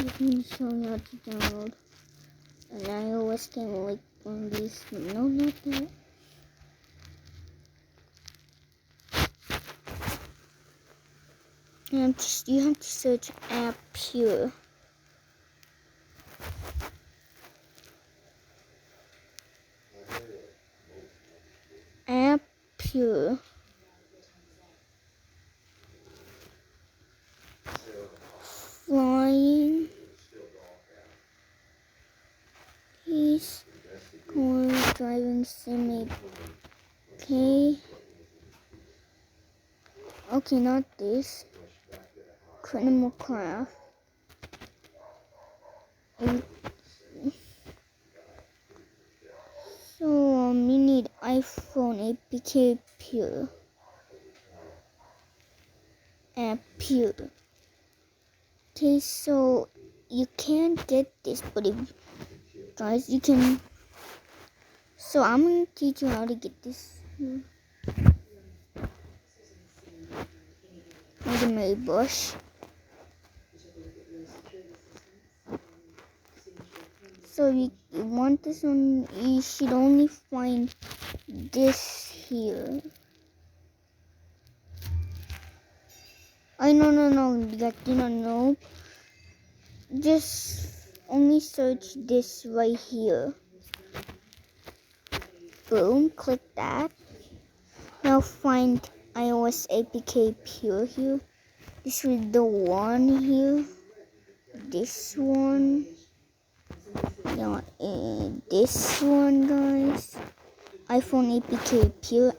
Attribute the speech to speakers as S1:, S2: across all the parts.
S1: Let me show you how to download an iOS game like one of these. No, not that. You have to search apppure. Apppure. Flying. He's going driving sim. Okay, not this. Crinimal craft. So you need iPhone apppure. Apppure. Okay, so you can't get this, but if guys, you can. So I'm gonna teach you how to get this. Ordinary bush. So you want this one, you should only find this here. No, you got to know. Just only search this right here. Boom, click that. Now find iOS apppure here. This is the one here. This one. Yeah, this one, guys. iPhone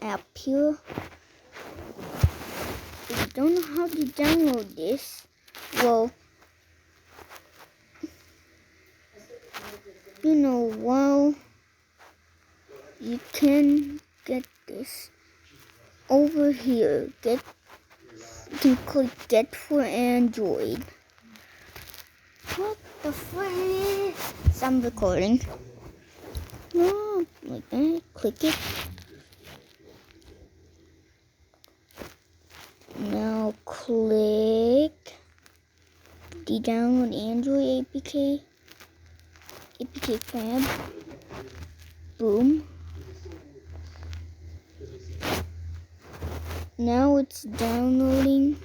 S1: apppure. If you don't know how to download this, well, you can get this over here. You can click get for Android. What the frick? I'm recording. No, like that. Click it. Now click the download Android APK tab. Boom. Now it's downloading.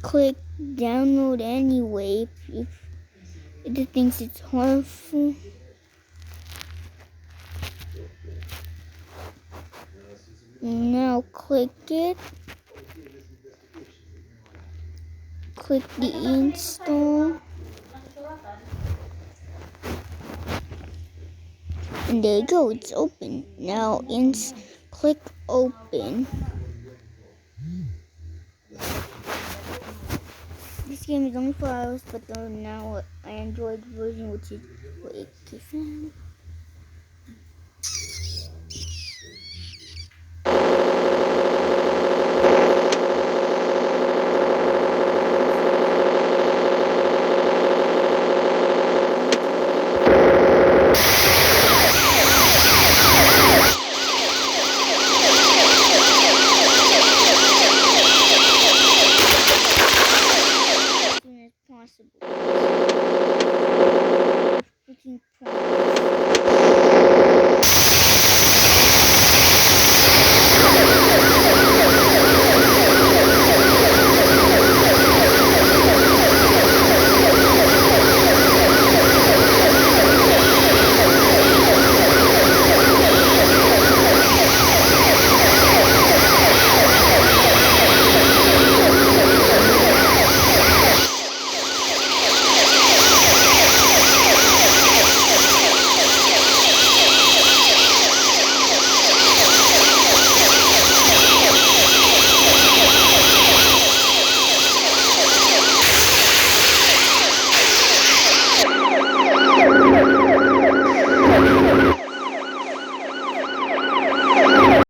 S1: Click download anyway if it thinks it's harmful. Now click it. Click the install. And there you go, it's open. Now click open. This game is only for iOS, but there are now an Android version which is for 8K.